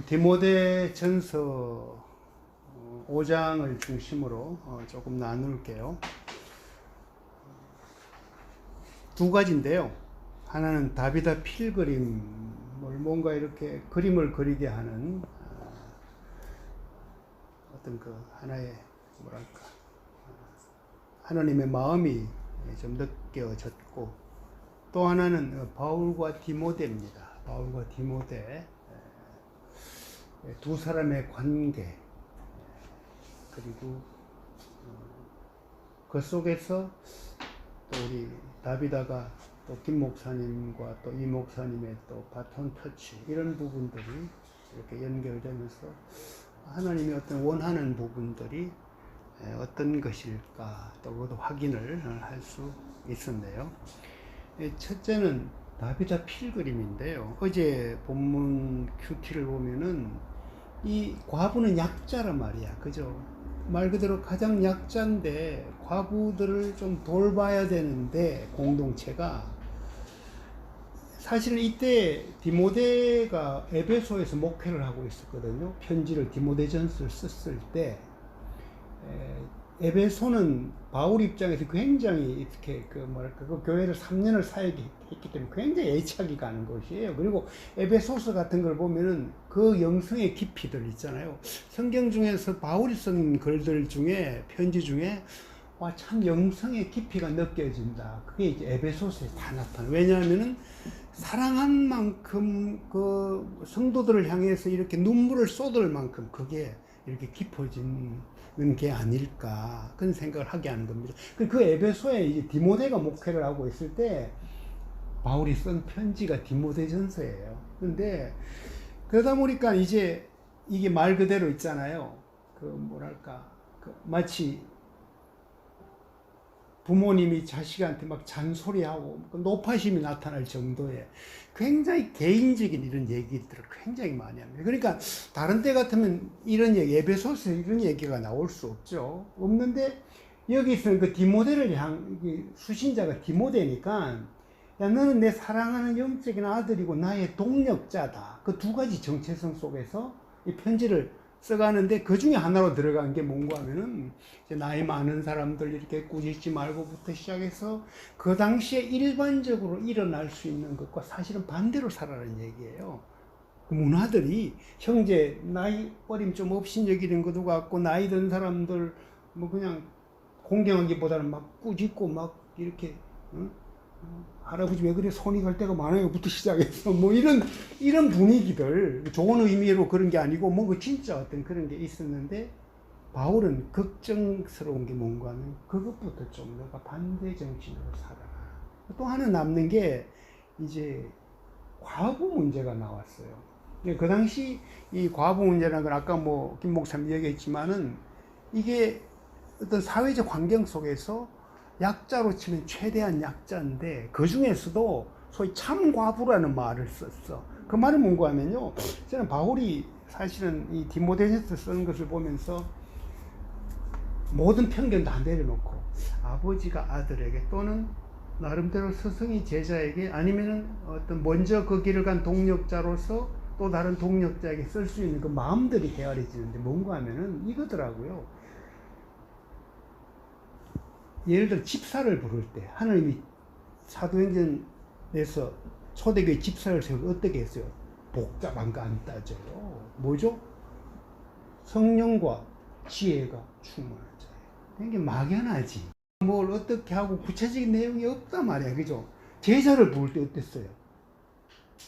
디모데전서 5장을 중심으로 조금 나눌게요. 두 가지인데요. 하나는 다비다 필그림을 뭔가 이렇게 그림을 그리게 하는 어떤 그 하나의 뭐랄까 하나님의 마음이 좀 느껴졌고, 또 하나는 바울과 디모데입니다. 바울과 디모데 두 사람의 관계, 그리고 그 속에서 또 우리 다비다가 또 김 목사님과 또 이 목사님의 또 바톤 터치, 이런 부분들이 이렇게 연결되면서 하나님이 어떤 원하는 부분들이 어떤 것일까 또 그것도 확인을 할 수 있었네요. 첫째는 다비다 필그림인데요. 어제 본문 큐티를 보면은 이 과부는 약자란 말이야. 그죠? 말 그대로 가장 약자인데 과부들을 좀 돌봐야 되는데, 공동체가 사실은 이때 디모데가 에베소에서 목회를 하고 있었거든요. 편지를 디모데전서를 썼을 때 에베소는 바울 입장에서 굉장히 이렇게 그 교회를 3년을 사역했기 때문에 굉장히 애착이 가는 곳이에요. 그리고 에베소서 같은 걸 보면은 그 영성의 깊이들 있잖아요. 성경 중에서 바울이 쓴 글들 중에, 편지 중에 와, 참 영성의 깊이가 느껴진다. 그게 이제 에베소서에 다 나타나. 왜냐하면은 사랑한 만큼 그 성도들을 향해서 이렇게 눈물을 쏟을 만큼 그게 이렇게 깊어진 게 아닐까, 그런 생각을 하게 하는 겁니다. 그 에베소에 이제 디모데가 목회를 하고 있을 때 바울이 쓴 편지가 디모데전서예요. 근데 그러다 보니까 이제 이게 말 그대로 있잖아요. 그 뭐랄까, 마치 부모님이 자식한테 막 잔소리하고 노파심이 나타날 정도의 굉장히 개인적인 이런 얘기들을 굉장히 많이 합니다. 그러니까 다른 때 같으면 이런 얘기, 에베소서 이런 얘기가 나올 수 없죠. 없는데 여기서는 그 디모데를 수신자가 디모데니까, 야, 너는 내 사랑하는 영적인 아들이고 나의 동력자다. 그 두 가지 정체성 속에서 이 편지를 써가는데, 그 중에 하나로 들어간 게 뭔가 하면은, 이제 나이 많은 사람들 이렇게 꾸짖지 말고부터 시작해서 그 당시에 일반적으로 일어날 수 있는 것과 사실은 반대로 살아라는 얘기예요. 그 문화들이 형제 나이 어림 좀 업신여기는 것도 같고, 나이 든 사람들 뭐 그냥 공경하기보다는 막 꾸짖고 막 이렇게, 응? 할아버지 왜 그래, 손이 갈 때가 많아요 부터 시작해서 뭐 이런 분위기들, 좋은 의미로 그런 게 아니고 뭐 진짜 어떤 그런 게 있었는데, 바울은 걱정스러운 게 뭔가 하면 그것부터 좀 내가 반대 정신으로 살아라. 또 하나 남는 게 이제 과부 문제가 나왔어요. 그 당시 이 과부 문제라는 건 아까 뭐 김 목사님 얘기했지만은, 이게 어떤 사회적 환경 속에서 약자로 치면 최대한 약자인데, 그 중에서도 소위 참과부라는 말을 썼어. 그 말은 뭔가 하면요, 저는 바울이 사실은 이 디모데전서 쓰는 것을 보면서 모든 편견 다 내려놓고 아버지가 아들에게, 또는 나름대로 스승이 제자에게, 아니면은 어떤 먼저 그 길을 간 동력자로서 또 다른 동력자에게 쓸 수 있는 그 마음들이 헤아려지는데, 뭔가 하면은 이거더라고요. 예를 들어 집사를 부를 때 하나님이 사도행전에서 초대교회 집사를 세우고 어떻게 했어요? 복잡한 거 안 따져요. 뭐죠? 성령과 지혜가 충만한 자예요. 이게 막연하지. 뭘 어떻게 하고 구체적인 내용이 없단 말이야. 그죠? 제자를 부를 때 어땠어요?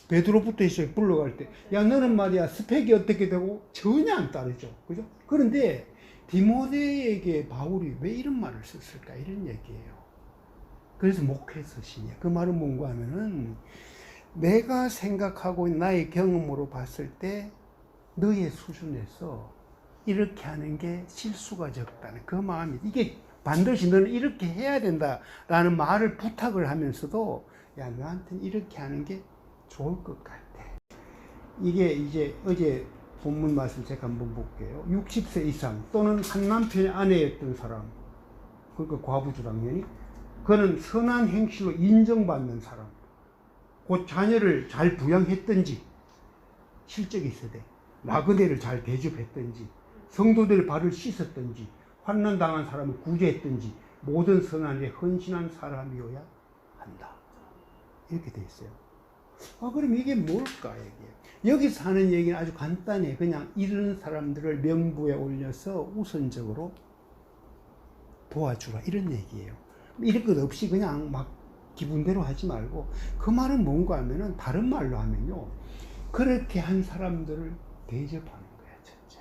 베드로부터 시작해 불러갈 때, 야, 너는 말이야 스펙이 어떻게 되고, 전혀 안 따르죠. 그죠? 그런데 디모데에게 바울이 왜 이런 말을 썼을까, 이런 얘기예요. 그래서 목회서신이야. 그 말은 뭔가 하면은, 내가 생각하고 나의 경험으로 봤을 때 너의 수준에서 이렇게 하는 게 실수가 적다는 그 마음이, 이게 반드시 너는 이렇게 해야 된다라는 말을 부탁을 하면서도, 야, 너한테는 이렇게 하는 게 좋을 것 같아. 이게 이제 어제 본문 말씀 제가 한번 볼게요. 60세 이상 또는 한 남편의 아내였던 사람, 그러니까 과부죠 당연히. 그는 선한 행실로 인정받는 사람, 곧 자녀를 잘 부양했든지 실적이 있어야 돼. 나그네를 잘 대접했든지, 성도들의 발을 씻었든지, 환난당한 사람을 구제했든지, 모든 선한 일에 헌신한 사람이어야 한다. 이렇게 돼 있어요. 그럼 이게 뭘까, 이게? 여기서 하는 얘기는 아주 간단해. 그냥 이런 사람들을 명부에 올려서 우선적으로 도와주라. 이런 얘기예요. 이럴 것 없이 그냥 막 기분대로 하지 말고, 그 말은 뭔가 하면은, 다른 말로 하면요, 그렇게 한 사람들을 대접하는 거야, 첫째.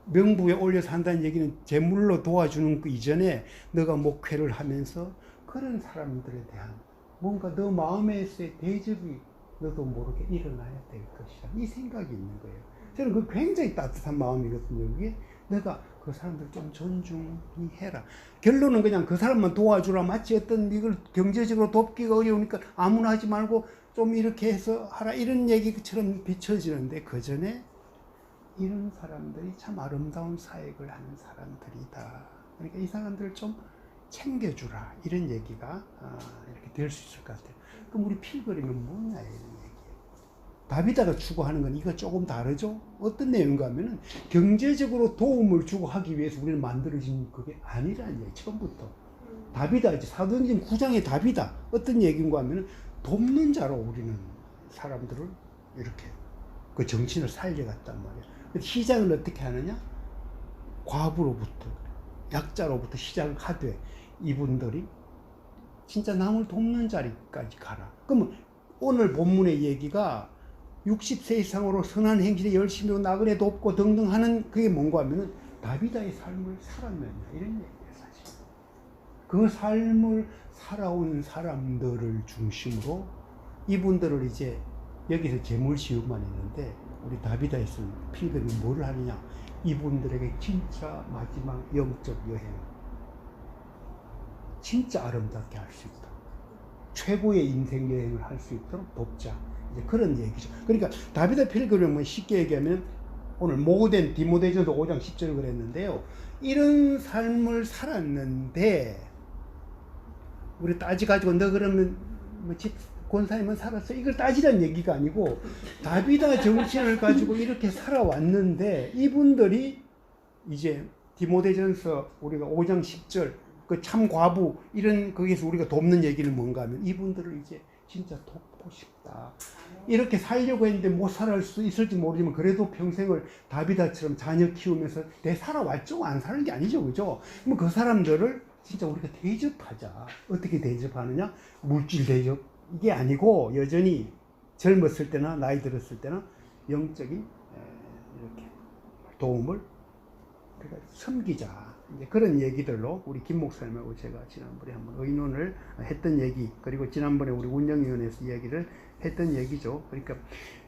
명부에 올려서 한다는 얘기는 제물로 도와주는 그 이전에 너가 목회를 하면서 그런 사람들에 대한 뭔가 너 마음에서의 대접이 너도 모르게 일어나야 될 것이라, 이 생각이 있는 거예요. 저는 그 굉장히 따뜻한 마음이거든요. 그게 내가 그 사람들 좀 존중히 해라. 결론은 그냥 그 사람만 도와주라. 마치 어떤 이걸 경제적으로 돕기가 어려우니까 아무나 하지 말고 좀 이렇게 해서 하라. 이런 얘기처럼 비춰지는데, 그 전에 이런 사람들이 참 아름다운 사역을 하는 사람들이다. 그러니까 이 사람들을 좀 챙겨주라. 이런 얘기가 이렇게 될 수 있을 것 같아요. 그럼 우리 필그림은 뭐냐, 이런 얘기예요. 다비다가 추구하는 건 이거 조금 다르죠? 어떤 내용인가 하면은, 경제적으로 도움을 주고 하기 위해서 우리는 만들어진 그게 아니라는 얘기, 처음부터. 다비다, 이제 사도행전 9장의 다비다. 어떤 얘기인가 하면은, 돕는 자로 우리는 사람들을 이렇게 그 정신을 살려갔단 말이에요. 시작을 어떻게 하느냐? 과부로부터, 약자로부터 시작을 하되, 이분들이 진짜 남을 돕는 자리까지 가라. 그러면 오늘 본문의 얘기가 60세 이상으로 선한 행실에 열심히 나그네 돕고 등등 하는, 그게 뭔가 하면은 다비다의 삶을 살았느냐, 이런 얘기예요, 사실. 그 삶을 살아온 사람들을 중심으로 이분들을 이제 여기서 재물 시험만 했는데, 우리 다비다의 필름이 뭘 하느냐? 이분들에게 진짜 마지막 영적 여행, 진짜 아름답게 할 수 있다. 최고의 인생 여행을 할 수 있도록 돕자. 이제 그런 얘기죠. 그러니까 다비다 필그림은 쉽게 얘기하면, 오늘 모고된 디모데전서 5장 10절 그랬는데요. 이런 삶을 살았는데, 우리 따지가지고 너 그러면 뭐 집 권사님은 살았어, 이걸 따지라는 얘기가 아니고, 다비다 정신을 가지고 이렇게 살아왔는데, 이분들이 이제 디모데전서 우리가 5장 10절 그 참 과부, 이런 거기서 우리가 돕는 얘기는 뭔가 하면, 이분들을 이제 진짜 돕고 싶다. 이렇게 살려고 했는데 못 살아갈 수 있을지 모르지만, 그래도 평생을 다비다처럼 자녀 키우면서 내 살아왔죠? 안 사는 게 아니죠, 그죠? 그럼 그 사람들을 진짜 우리가 대접하자. 어떻게 대접하느냐? 물질 대접 이게 아니고, 여전히 젊었을 때나 나이 들었을 때나 영적인 이렇게 도움을 그러니까 섬기자. 이제 그런 얘기들로 우리 김 목사님하고 제가 지난번에 한번 의논을 했던 얘기, 그리고 지난번에 우리 운영위원회에서 이야기를 했던 얘기죠. 그러니까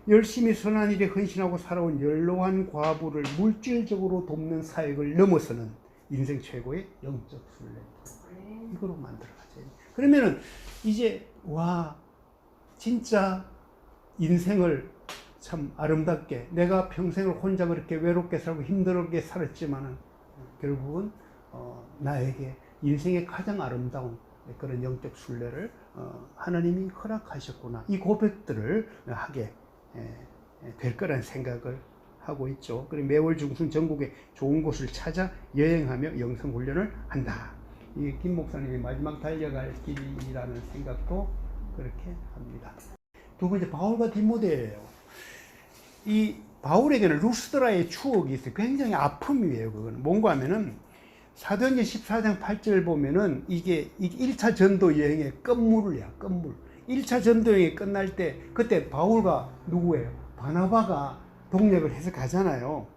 열심히 선한 일에 헌신하고 살아온 연로한 과부를 물질적으로 돕는 사역을 넘어서는 인생 최고의 영적 순례, 이거로 만들어가죠. 그러면은 이제 와, 진짜 인생을 참 아름답게, 내가 평생을 혼자 그렇게 외롭게 살고 힘들게 살았지만은 결국은 나에게 인생의 가장 아름다운 그런 영적 순례를 하나님이 허락하셨구나, 이 고백들을 하게 될 거란 생각을 하고 있죠. 그리고 매월 중순 전국에 좋은 곳을 찾아 여행하며 영성 훈련을 한다. 이 김 목사님이 마지막 달려갈 길이라는 생각도 그렇게 합니다. 두 번째, 바울과 디모데예요. 이 바울에게는 루스드라의 추억이 있어요. 굉장히 아픔이에요. 그건 뭔가 하면은, 사도행전 14장 8절 보면은 이게 1차 전도 여행의 끝물이야, 끝물. 1차 전도 여행이 끝날 때, 그때 바울과 누구예요? 바나바가 동력을 해서 가잖아요.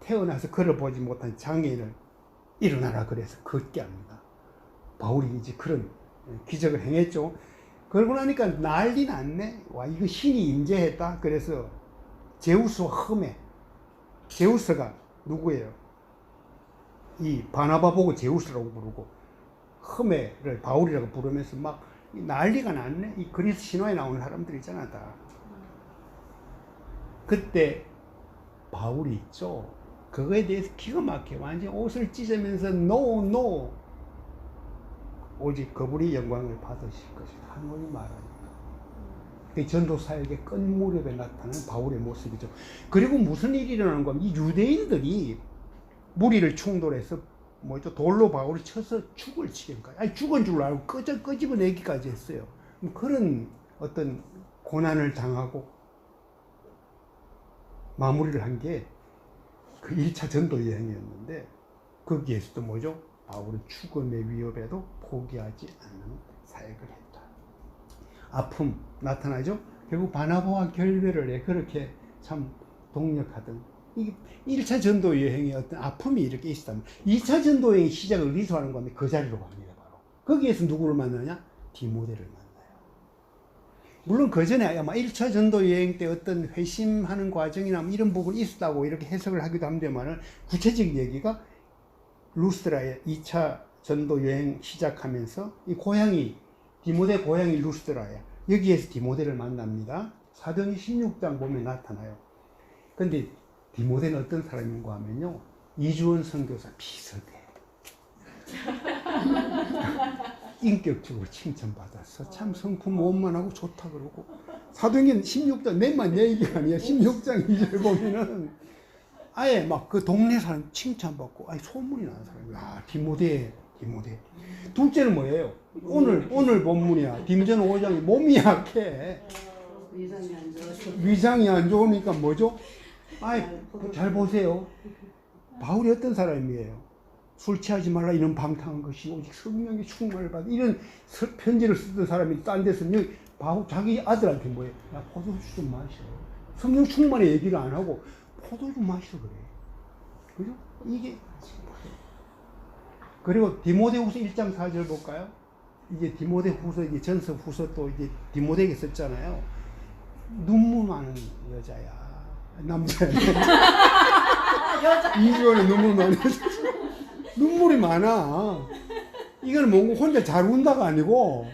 태어나서 걸어보지 못한 장애인을 일어나라 그래서 걷게 합니다. 바울이 이제 그런 기적을 행했죠. 그러고 나니까 난리 났네. 와, 이거 신이 임재했다. 그래서 제우스와 흠에, 제우스가 누구예요? 이 바나바 보고 제우스라고 부르고, 흠에를 바울이라고 부르면서 막 난리가 났네. 이 그리스 신화에 나오는 사람들이잖아, 다. 그때 바울이 있죠. 그거에 대해서 기가 막혀. 완전 옷을 찢으면서 노 오직 그분이 영광을 받으실 것이다. 한번이 말하니까. 그때 전도 사역의 끝 무렵에 나타나는 바울의 모습이죠. 그리고 무슨 일이 일어나는 거면 이 유대인들이 무리를 충돌해서 뭐죠? 돌로 바울을 쳐서 죽을 지경까지, 아니 죽은 줄 알고 끄집어내기까지 했어요. 그런 어떤 고난을 당하고 마무리를 한 게 그 1차 전도 여행이었는데, 거기에서도 뭐죠? 바울은 죽음의 위협에도 포기하지 않는 사역을 했다. 아픔 나타나죠? 결국 바나바와 결별을 해 그렇게 참 동력하던 이 1차 전도 여행의 어떤 아픔이 이렇게 있었다면 2차 전도 여행의 시작을 어디서 하는 건데 그 자리로 갑니다. 바로 거기에서 누구를 만나냐? 디모데를 만나요. 물론 그 전에 아마 1차 전도 여행 때 어떤 회심하는 과정이나 이런 부분이 있었다고 이렇게 해석을 하기도 합니다만, 구체적인 얘기가 루스드라의 2차 전도 여행 시작하면서 이 고향이, 디모데 고향이 루스드라야. 여기에서 디모데를 만납니다. 사도행 16장 보면 나타나요. 근데 디모데는 어떤 사람인가 하면요, 이주원 선교사 비슷해. 인격적으로 칭찬받았어. 참 성품 원만하고 좋다 그러고. 사도행전 16장, 맨만 내 얘기가 아니야. 16장 2절 보면은 아예 막 그 동네 사람 칭찬받고, 아니 소문이 나는 사람이야. 아, 디모데. 둘째는 뭐예요? 오늘 본문이야. 디모데는 5장이 몸이 약해. 위장이 안 좋으니까 뭐죠? 아이, 잘 보세요. 바울이 어떤 사람이에요? 술 취하지 말라 이런 방탕한 것이 오직 성령의 충만을 받은 이런 편지를 쓰던 사람이 딴 데서 바울 자기 아들한테 뭐예요? 야, 포도주 좀 마셔. 성령 충만의 얘기를 안 하고 포도주 마셔 그래. 그죠? 이게 그리고 디모데후서 1장 4절 볼까요? 이제 디모데후서 이제 전서 후서 또 이제 디모데에게 썼잖아요. 눈물 많은 여자야. 남자야. 이주원에 눈물 많이 눈물이 많아. 이건 뭔가 혼자 잘 운다가 아니고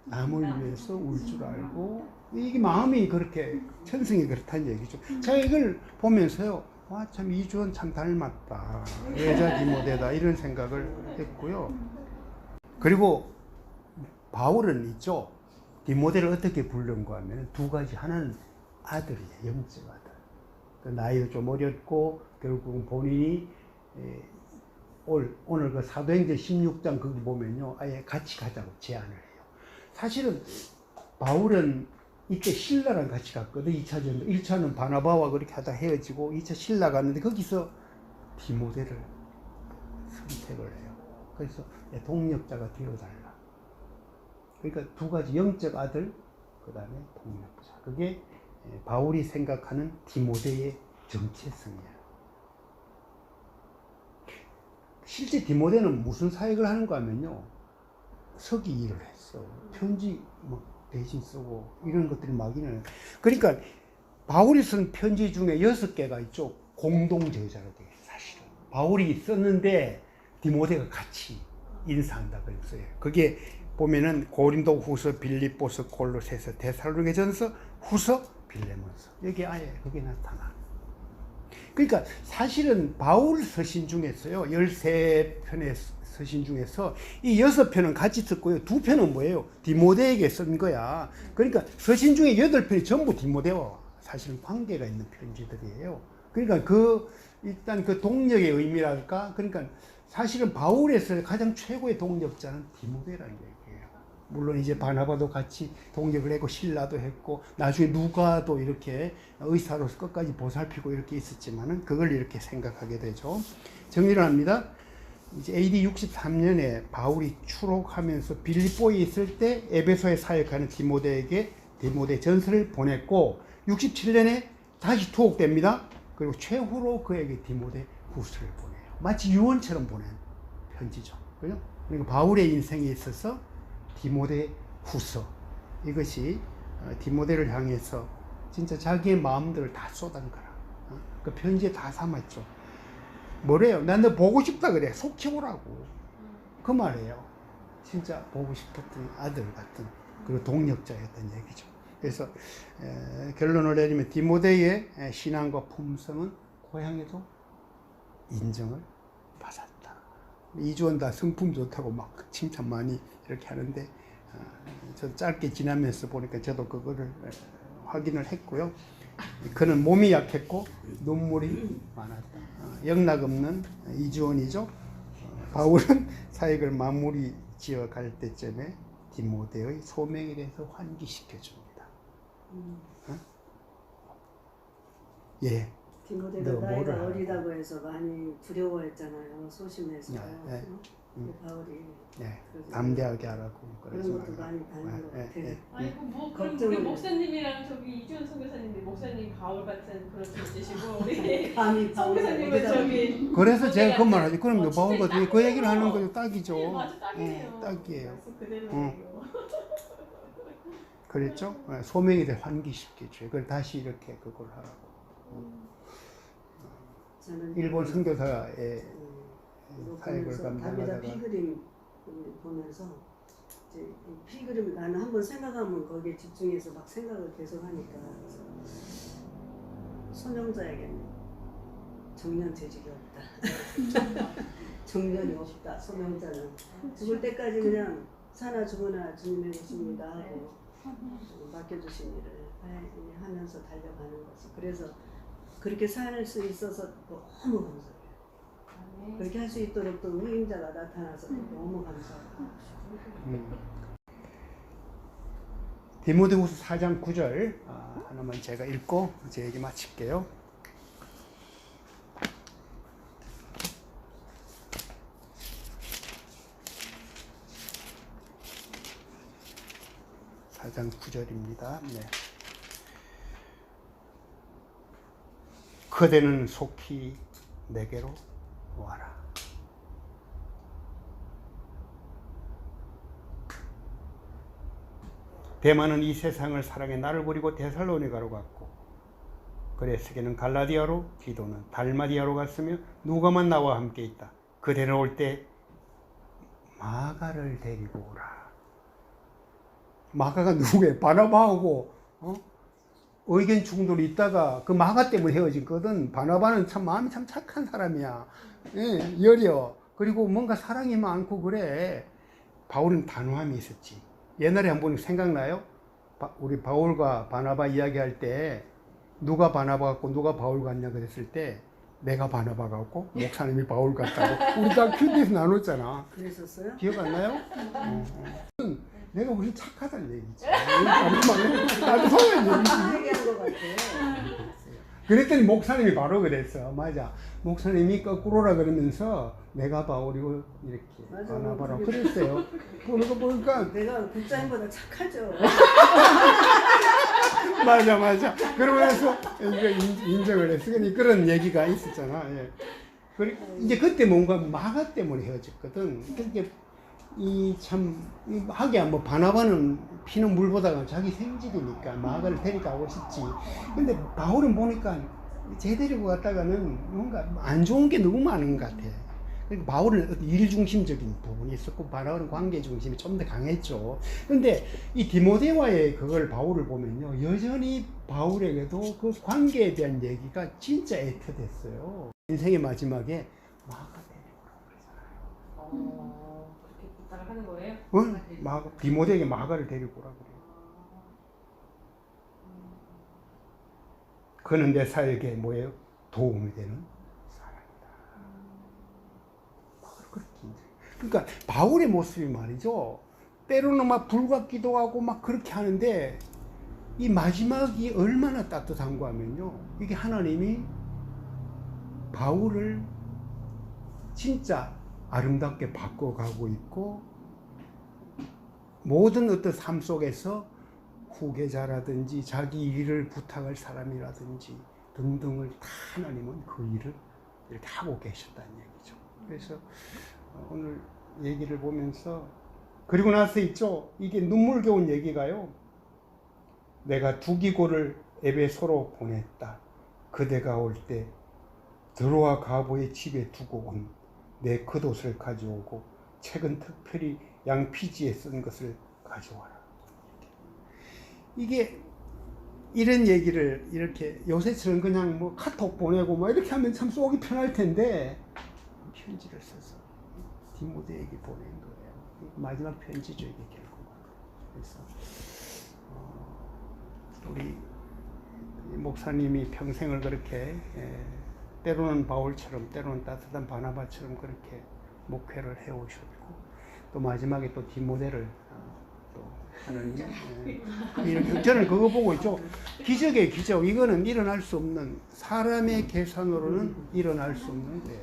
남을 위해서 울 줄 알고, 이게 마음이 그렇게 천성이 그렇다는 얘기죠. 제가 이걸 보면서요, 와, 참 이주원 참 닮았다. 여자 디모데다 이런 생각을 했고요. 그리고 바울은 있죠. 디모데를 어떻게 부른가 하면 두 가지. 하나는 아들이에요. 영적 아들. 나이도 좀 어렸고 결국은 본인이 오늘 그 사도행전 16장 거기 보면요, 아예 같이 가자고 제안을 해요. 사실은 바울은 이때 신라랑 같이 갔거든. 2차 전도. 1차는 바나바와 그렇게 하다 헤어지고 2차 신라 갔는데 거기서 디모데를 선택을 해요. 그래서 동력자가 되어달라. 그러니까 두 가지, 영적 아들, 그 다음에 동력자. 그게 바울이 생각하는 디모데의 정체성이야. 실제 디모데는 무슨 사역을 하는가 하면요, 서기 일을 했어. 편지 막 대신 쓰고 이런 것들이 막 있는. 그러니까 바울이 쓴 편지 중에 6개가 있죠. 공동 저자로 되어 있어요. 사실은 바울이 썼는데 디모데가 같이 인사한다 그랬어요. 그게 보면은 고린도 후서, 빌립보서, 골로새서, 데살로니가전서, 후서, 빌레몬서. 여기 아예 그게 나타나. 그러니까 사실은 바울 서신 중에서요, 13편의 서신 중에서 이 6편은 같이 썼고요, 2편은 뭐예요? 디모데에게 쓴 거야. 그러니까 서신 중에 8편이 전부 디모데와 사실은 관계가 있는 편지들이에요. 그러니까 일단 그 동력의 의미랄까? 그러니까 사실은 바울에서 가장 최고의 동력자는 디모데라는 얘기예요. 물론 이제 바나바도 같이 동력을 했고 신라도 했고 나중에 누가도 이렇게 의사로서 끝까지 보살피고 이렇게 있었지만은 그걸 이렇게 생각하게 되죠. 정리를 합니다. 이제 AD 63년에 바울이 추록하면서 빌립보에 있을 때 에베소에 사역하는 디모데에게 디모데 전서를 보냈고 67년에 다시 투옥됩니다. 그리고 최후로 그에게 디모데 후서를 보내요. 마치 유언처럼 보낸 편지죠. 그죠? 그러니까 바울의 인생에 있어서 디모데 후서, 이것이 디모데를 향해서 진짜 자기의 마음들을 다 쏟은 거라. 그 편지에 다 담았죠. 뭐래요? 난 너 보고 싶다 그래. 속혀오라고. 그 말이에요. 진짜 보고 싶었던 아들 같은 그리고 동력자였던 얘기죠. 그래서 결론을 내리면 디모데의 신앙과 품성은 고향에도 인정을 받았다. 이주원 다 성품 좋다고 막 칭찬 많이 이렇게 하는데 저 짧게 지나면서 보니까 저도 그거를 확인을 했고요. 그는 몸이 약했고 눈물이 많았다. 영락 없는 이주원이죠. 바울은 사역을 마무리 지어 갈 때쯤에 디모데의 소명에 대해서 환기시켜 줍니다. 예. 디모데가 나이가 어리다고 해서 많이 두려워했잖아요. 소심해서. 바울이 담대하게 하라고 그런 것도 많이 다닌 것 같아요. 아이고 뭐 그럼 우리 목사님이랑 저기 이주원 선교사님인데 목사님 바울 같은 그런 분 있으시고 우리 선교사님은 저기 그래서 제가 그 말하지. 그럼 바울 같은 그 얘기를 하는 거죠. 딱이죠. 네, 맞아 딱이에요. 딱이에요. 그대로예요. 그랬죠? 소명에 대해 환기시켜줘요. 그걸 다시 이렇게 그걸 하라고. 일본 선교사의 사역을 감당하다가 피그림 보면서 이제 피그림 나는 한번 생각하면 거기에 집중해서 막 생각을 계속 하니까 소명자에게는 정년 재직이 없다. 정년이 없다. 소명자는 죽을 때까지 그냥 사나 죽으나 주님의 것입니다 하고 맡겨주신 일을 하면서 달려가는 거죠. 그래서 그렇게 살 수 있어서 너무 감사해요. 그렇게 할 수 있도록 또 후임자가 나타나서 너무 감사해요. 디모데후서 4장 9절 하나만 제가 읽고 제 얘기 마칠게요. 장 9절입니다. 네. 그대는 속히 내게로 와라. 데마는 이 세상을 사랑해 나를 버리고 데살로니가로 갔고 그레스게는 갈라디아로 디도는 달마디아로 갔으며 누가만 나와 함께 있다. 그대는 올 때 마가를 데리고 오라. 마가가 누구예요? 바나바하고 의견 충돌이 있다가 그 마가 때문에 헤어졌거든. 바나바는 참 마음이 참 착한 사람이야. 예, 여려. 그리고 뭔가 사랑이 많고 그래. 바울은 단호함이 있었지. 옛날에 한번 생각나요? 우리 바울과 바나바 이야기할 때 누가 바나바 같고 누가 바울 같냐 그랬을 때 내가 바나바 같고 목사님이 바울 같다고 우리 다 큐티에서 나눴잖아. 그랬었어요? 기억 안 나요? 내가 훨씬 착하다는 얘기지. 나도 성한 얘기지. 얘기한 것 같아. 그랬더니 목사님이 바로 그랬어. 맞아. 목사님이 거꾸로라 그러면서 내가 바울이고 이렇게 바나바라고 그랬어요. 그러고 보니까 내가 국장님보다 착하죠. 맞아. 그러면서 인정을 했어. 그런 얘기가 있었잖아. 예. 이제 그때 뭔가 마가 때문에 헤어졌거든. 그게 하기야 뭐 바나바는 피는 물보다가 자기 생질이니까 마가를 데려가고 싶지. 근데 바울은 보니까 쟤 데리고 갔다가는 뭔가 안 좋은 게 너무 많은 것 같아. 그러니까 바울은 일 중심적인 부분이 있었고 바나바는 관계 중심이 좀 더 강했죠. 근데 이 디모데와의 그걸 바울을 보면요, 여전히 바울에게도 그 관계에 대한 얘기가 진짜 애틋했어요. 인생의 마지막에 마가 데리고 그러잖아요. 하는 거예요? 디모데에게 마가를 데리고 오라 그래요. 그는 내 사역에 뭐예요? 도움이 되는 사람이다. 그렇게 그러니까 바울의 모습이 말이죠. 때로는 막 불과 기도하고 막 그렇게 하는데 이 마지막이 얼마나 따뜻한가 하면요. 이게 하나님이 바울을 진짜 아름답게 바꿔가고 있고 모든 어떤 삶 속에서 후계자라든지 자기 일을 부탁할 사람이라든지 등등을 다 하나님은 그 일을 이렇게 하고 계셨다는 얘기죠. 그래서 오늘 얘기를 보면서 그리고 나서 있죠. 이게 눈물겨운 얘기가요. 내가 두기고를 에베소로 보냈다. 그대가 올 때 드로아 가보의 집에 두고 온 내 겉옷을 가져오고 책은 특별히 양피지에 쓴 것을 가져와라. 이게 이런 얘기를 이렇게 요새처럼 그냥 뭐 카톡 보내고 뭐 이렇게 하면 참 쏘기 편할 텐데 편지를 써서 디모데에게 보낸 거예요. 마지막 편지죠, 이게 결국. 그래서 우리 목사님이 평생을 그렇게 때로는 바울처럼 때로는 따뜻한 바나바처럼 그렇게 목회를 해오셨고 또 마지막에 또 디모데를 또 하는 이런 저는 그거 보고 있죠. 기적이에요, 기적. 이거는 일어날 수 없는 사람의 계산으로는 일어날 수 없는 거예요.